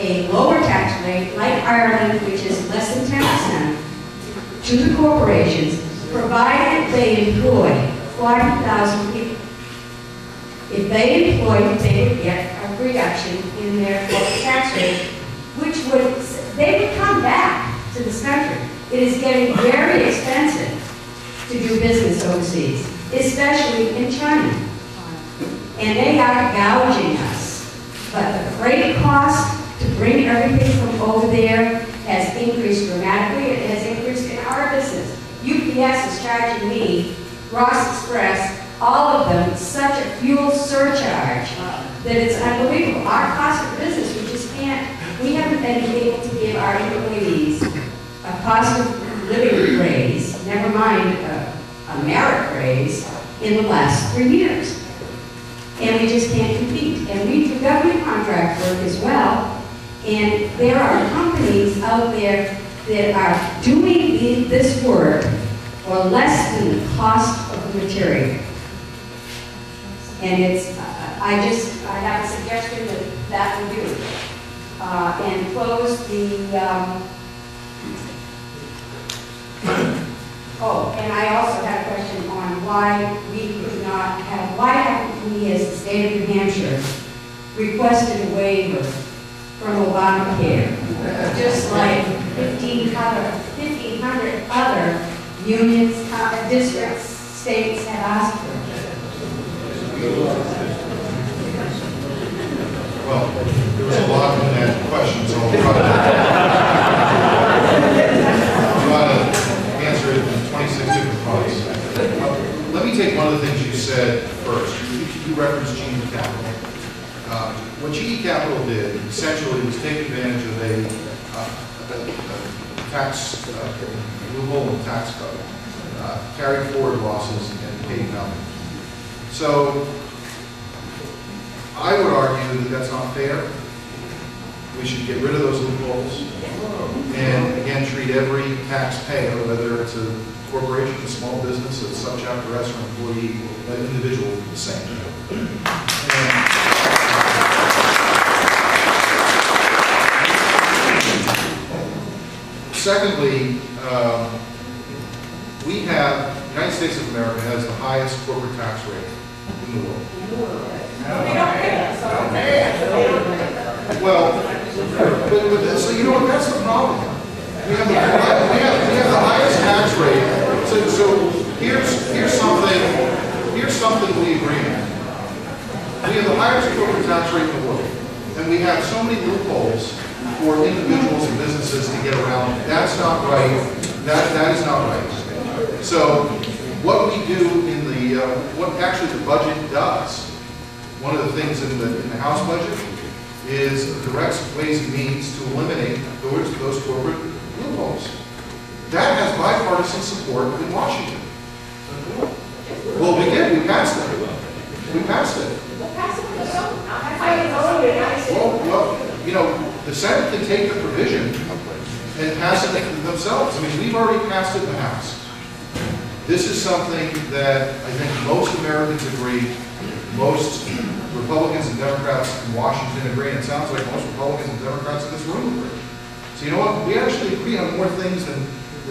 a lower tax rate like Ireland, which is less than 10%, to the corporations, provided they employ 40,000 people. If they employed, they would get a reduction in their corporate tax rate, which would, they would come back to this country. It is getting very expensive to do business overseas, especially in China. And they are gouging us. But the freight cost to bring everything from over there has increased dramatically. It has increased in our business. UPS is charging me, Ross Express, all of them, such a fuel surcharge that it's unbelievable. Our cost of business, we just can't, we haven't been able to give our employees a cost of living raise, never mind a merit raise, in the last 3 years. And we just can't compete. And we do government contract work as well. And there are companies out there that are doing this work for less than the cost of the material. And it's, I have a suggestion that we do. And close the, oh, and I also had a question on why we could not have, why haven't we as the state of New Hampshire requested a waiver from Obamacare, just like 1,500 other unions, districts, states have asked for. Well, there was a lot in that question, so I'll try to answer it in 26 different parts. Let me take one of the things you said first. You referenced GE Capital. What GE Capital did essentially was take advantage of a tax loophole in the tax code, carried forward losses and paid nothing. So I would argue that that's not fair. We should get rid of those loopholes and again treat every taxpayer, whether it's a corporation, a small business, a subchapter S or an employee, an individual, the same. Secondly, the United States of America has the highest corporate tax rate in the world. Well, so you know what? That's the problem. We have the highest tax rate. So here's something we agree on. We have the highest corporate tax rate in the world, and we have so many loopholes for individuals and businesses to get around. That's not right. That is not right. So what we do in the what actually the budget does, one of the things in the House budget is directs Ways and Means to eliminate those corporate loopholes. That has bipartisan support in Washington. Well, we did. We passed it. We passed it. Well, you know, the Senate can take the provision and pass it themselves. I mean, we've already passed it in the House. This is something that I think most Americans agree, most Republicans and Democrats in Washington agree, and it sounds like most Republicans and Democrats in this room agree. So you know what? We actually agree on more things than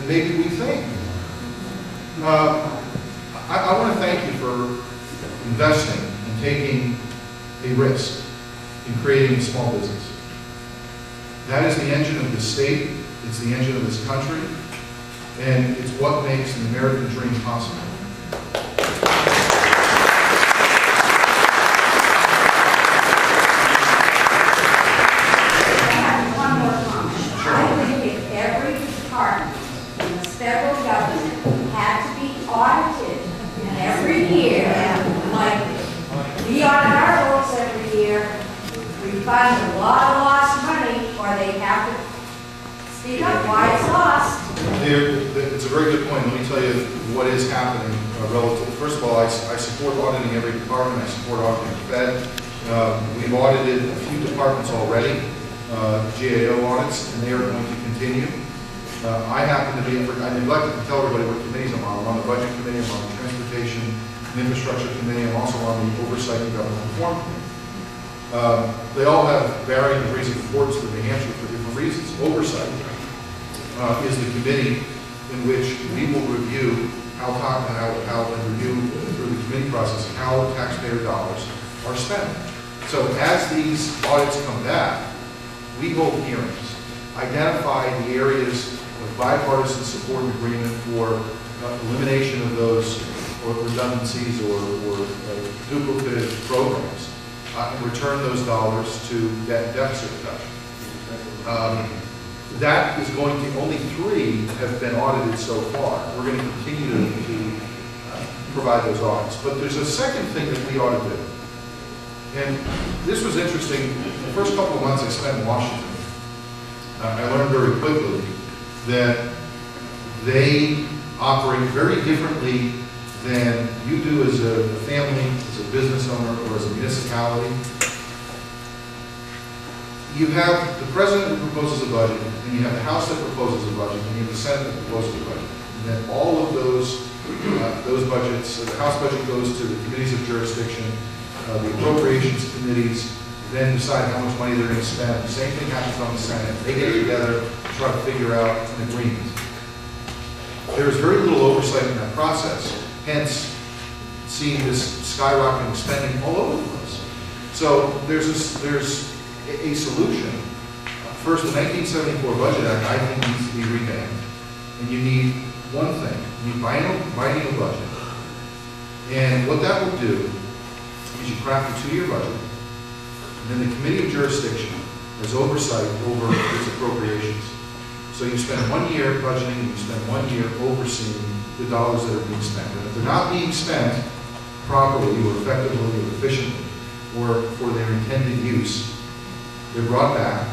maybe we think. I want to thank you for investing and taking a risk in creating a small business. That is the engine of this state, it's the engine of this country, and it's what makes the American dream possible. One more comment. I think if every department in the federal government had to be audited every year, like we audit our books every year, we find a lot of lost money, or they have to speak up why it's lost. It's a very good point. Let me tell you what is happening relative. First of all, I support auditing every department. I support auditing the Fed. We've audited a few departments already, GAO audits, and they are going to continue. I happen to be, I neglected to tell everybody what committees I'm on. I'm on the Budget Committee, I'm on the Transportation and Infrastructure Committee, I'm also on the Oversight and Government Reform Committee. They all have varying degrees of importance to New Hampshire for different reasons. Oversight is the committee in which we will review and review through the committee process how taxpayer dollars are spent. So as these audits come back, we hold hearings, identify the areas of bipartisan support and agreement for elimination of those or redundancies or duplicative programs, and return those dollars to debt deficit reduction. That is going to, only 3 have been audited so far. We're going to continue to provide those audits. But there's a second thing that we ought to do. And this was interesting. The first couple of months I spent in Washington, I learned very quickly that they operate very differently than you do as a family, as a business owner, or as a municipality. You have the president who proposes a budget, and you have the House that proposes a budget, and you have the Senate that proposes a budget. And then all of those budgets, the House budget goes to the committees of jurisdiction, the appropriations committees then decide how much money they're going to spend. The same thing happens on the Senate. They get together to try to figure out an agreement. There is very little oversight in that process, hence seeing this skyrocketing spending all over the place. So there's a solution. First, the 1974 Budget Act, I think, needs to be revamped. And you need one thing. You need biennial budget. And what that will do is you craft a 2-year budget, and then the Committee of Jurisdiction has oversight over its appropriations. So you spend 1 year budgeting, and you spend 1 year overseeing the dollars that are being spent. And if they're not being spent properly or effectively or efficiently or for their intended use, they're brought back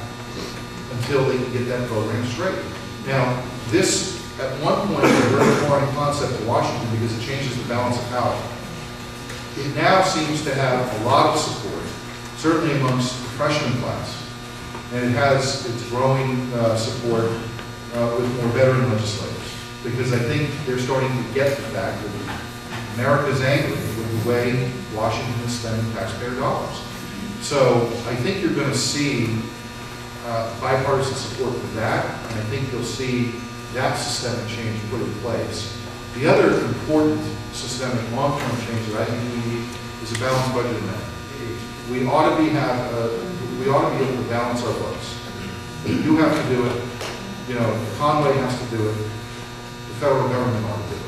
until they can get that program straight. Now, this, at one point, was a very foreign concept to Washington because it changes the balance of power. It now seems to have a lot of support, certainly amongst the freshman class. And it has its growing support with more veteran legislators. Because I think they're starting to get the fact that America's angry with the way Washington is spending taxpayer dollars. So I think you're going to see bipartisan support for that, and I think you'll see that systemic change put in place. The other important systemic long-term change that I think we need is a balanced budget amendment. We ought to be able to balance our books. You have to do it. You know, Conway has to do it. The federal government ought to do it.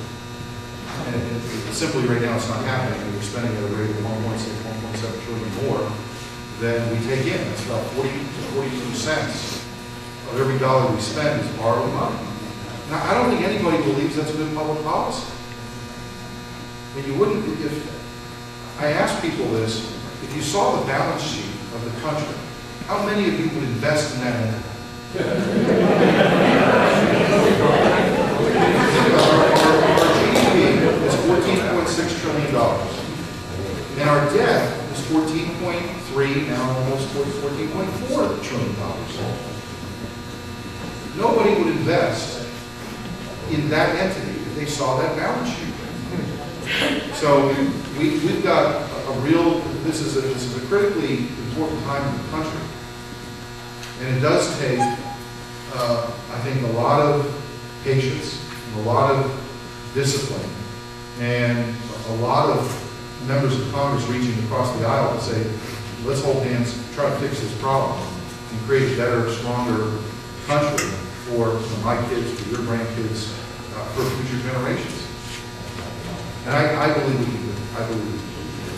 And simply right now it's not happening. We're spending at a rate of 1.6, 1.7 trillion more than we take in. That's about 40 to 42 cents of every dollar we spend is borrowed money. Now, I don't think anybody believes that's good public policy. I mean, you wouldn't, if I ask people this, if you saw the balance sheet of the country, how many of you would invest in that entity? Our GDP is $14.6 trillion. And our debt is 14.3, now almost 14.4 trillion dollars. Nobody would invest in that entity if they saw that balance sheet. So we've got a real, this is a critically important time in the country. And it does take, I think, a lot of patience, and a lot of discipline, and a lot of members of Congress reaching across the aisle to say, let's hold hands, try to fix this problem, and create a better, stronger country for my kids, for your grandkids, for future generations. And I believe we can do it. I believe we can do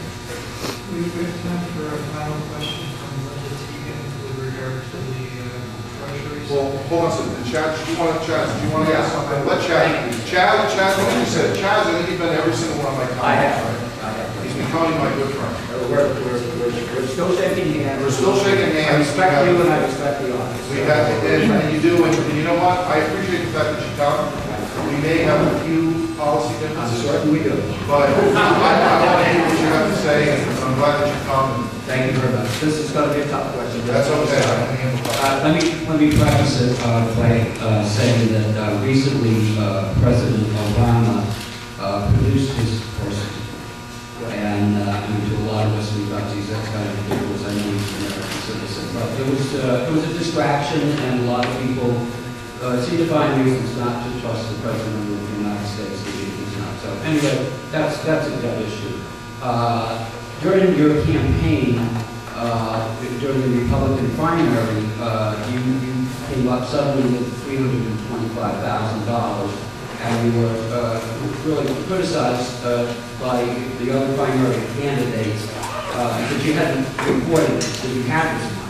it. We have time for a final question from Linda Teagan with regard to the treasuries. Well, hold on a second. Chad, do you want to ask something? Let Chad, what you said. Chad, I think you've been to every single one of my comments. I have. He's becoming my good friend. We're still shaking hands. We're still shaking hands. I respect you and I respect the audience. We have, and you do, and you know what? I appreciate the fact that you come. We may have a few policy differences. Certainly do. But I want to hear what you have to say, and I'm glad that you come. Thank you very much. This is going to be a tough question. That's okay. I can handle that. Let me preface it by saying that recently President Obama produced his person. And I mean, to a lot of us, we thought, geez, that's kind of ridiculous. I know he's was a distraction, and a lot of people seem to find reasons not to trust the President of the United States. He's not. So anyway, that's a dead issue. During your campaign, during the Republican primary, you came up suddenly with $325,000, and you were really criticized by the other primary candidates because you hadn't reported that you had this money.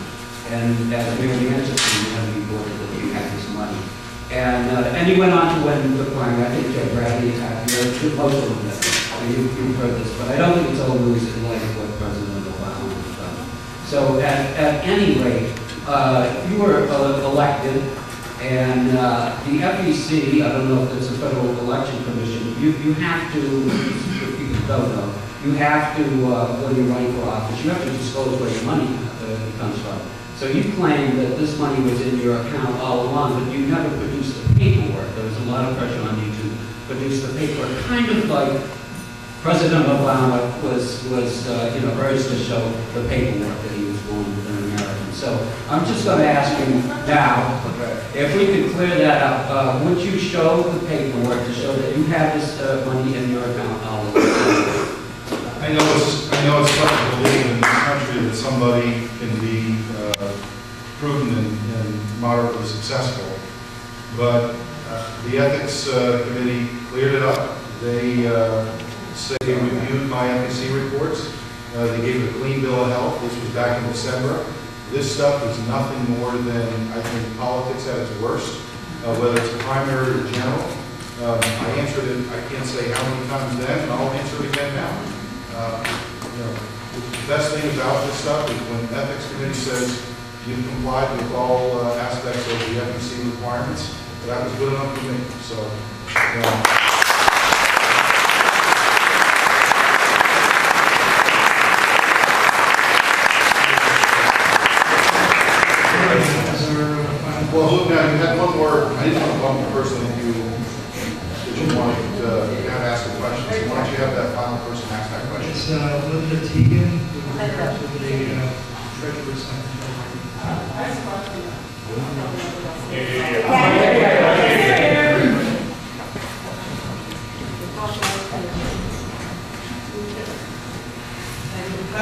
And as Mayor Manchester, you hadn't reported that you had this money. And you went on to win the primary. I think Joe Bradley attacked you. Most of them did. You've heard this, but I don't think it's all news in light of what President Obama has done. So at any rate, you were elected, and the FEC, I don't know if it's a Federal Election Commission, you have to, if people don't know, you have to, when you're running for office, you have to disclose where your money comes from. So you claim that this money was in your account all along, but you never produced the paperwork. There was a lot of pressure on you to produce the paperwork, kind of like President Obama was urged to show the paperwork that he was born with an American. So I'm just going to ask you now, if we could clear that up, would you show the paperwork to show that you have this money in your account all along? I know it's tough to believe in this country that somebody can be proven and moderately successful, but the Ethics Committee cleared it up. They say they reviewed my FEC reports. They gave a clean bill of health. This was back in December. This stuff is nothing more than, I think, politics at its worst, whether it's primary or general. I answered it, I can't say how many times then, and I'll answer it again now. The best thing about this stuff is when the Ethics Committee says you've complied with all aspects of the FEC requirements, that was good enough for me. So, well, look now, you had one more, I didn't want to bump the person that you wanted to have ask a question. So why don't you have that final person ask that question? It's Linda Teagan, with regards to the Treasury Secretary. By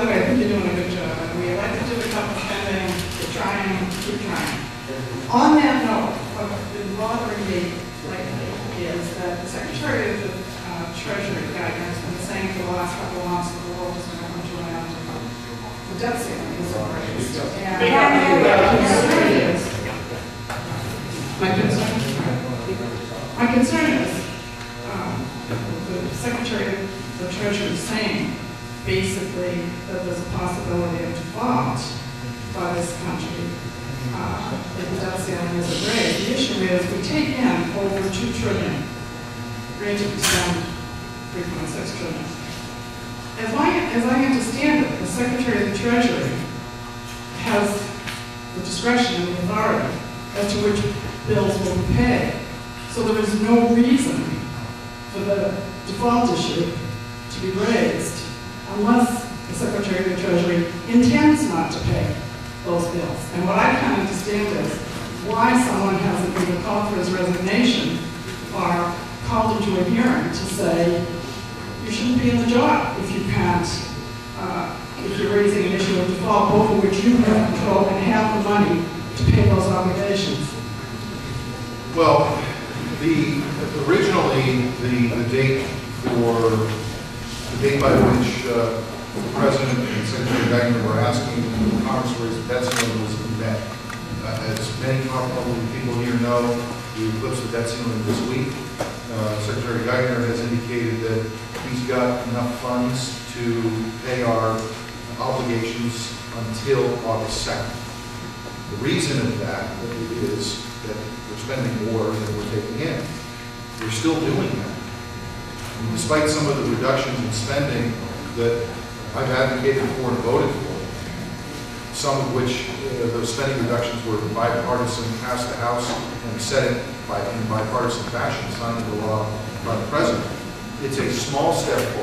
the way, I think you're doing a good job. We elected you to come spending, to try and keep trying. On that note, what's been bothering me lately is that the Secretary of the Treasury Geiger has been saying for the last couple of months that the world is going to come to an end. The debt ceiling is raised. My concern is the Secretary of the Treasury is saying basically that there's a possibility of default by this country if the debt ceiling isn't raised. The issue is we take in over $2 trillion, granted we spend $3.6 trillion. As I understand it, the Secretary of the Treasury has the discretion and the authority as to which bills will be paid. So there is no reason for the default issue to be raised unless the Secretary of the Treasury intends not to pay those bills. And what I can't understand is why someone hasn't either called for his resignation or called him to a hearing to say, you shouldn't be in the job if you can't, if you're raising an issue of default over which you have control and have the money to pay those obligations. Well, originally the date by which the President and Secretary Geiger were asking Congress to raise the debt ceiling was in May. As many probably people here know, we eclipsed the debt ceiling this week. Secretary Geiger has indicated that he's got enough funds to pay our obligations until August 2nd. The reason of that is that we're spending more than we're taking in. We're still doing that. And despite some of the reductions in spending that I've advocated for and voted for, some of which those spending reductions were bipartisan, passed the House and Senate in bipartisan fashion, signed into law by the President. It's a small step forward.